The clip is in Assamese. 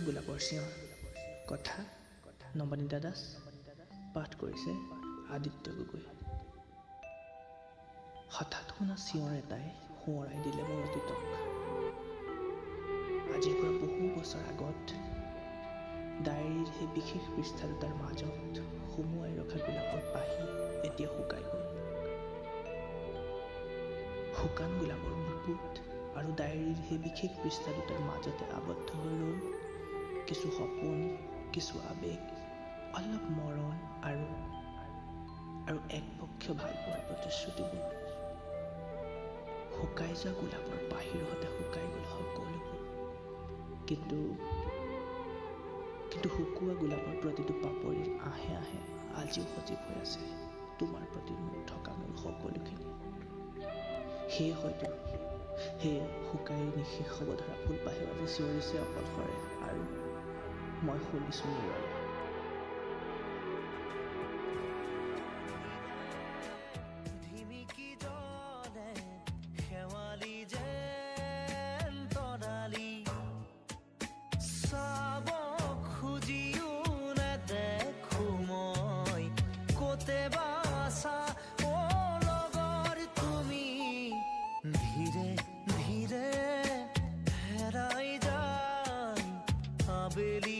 গোলাপৰ চিঞৰ। কথা নৱনীতা দাস। পাঠ কৰিছে আদিত্য গগৈ। হঠাৎ শুনা চিঞৰ এটাই সোঁৱৰাই দিলে মোৰ অতীতক। আজিৰ পৰা বহু বছৰ আগত ডায়েৰীৰ সেই বিশেষ পৃষ্ঠা দুটাৰ মাজত সুমুৱাই ৰখা গোলাপৰ পাহি এতিয়া শুকাই গ'ল। শুকান গোলাপৰ মুকুট আৰু ডায়েৰীৰ সেই বিশেষ পৃষ্ঠা দুটাৰ মাজতে আবদ্ধ হৈ ৰ'ল কিছু সপোন, কিছু আৱেগ, অলপ মৰণ আৰু একপক্ষীয় ভালপোৱাৰ প্ৰতিশ্ৰুতিবোৰ। শুকাই যোৱা গোলাপৰ পাহিৰ সতে শুকাই গ'ল সকলোবোৰ। কিন্তু শুকোৱা গোলাপৰ প্ৰতিটো পাপৰিৰ আহে আহে আজিও সজীৱ হৈ আছে তোমাৰ প্ৰতি মোৰ থকা মোৰ সকলোখিনি। সেয়ে হয়তো সেয়ে শুকাই নিশেষ হ'ব ধৰা ফুলপাহেও আজি চিঞৰিছে অকলশৰে আৰু মই শুনিছোঁ নিৰলে। ধীৰে ধীৰে হেৰাই যায় আবেলি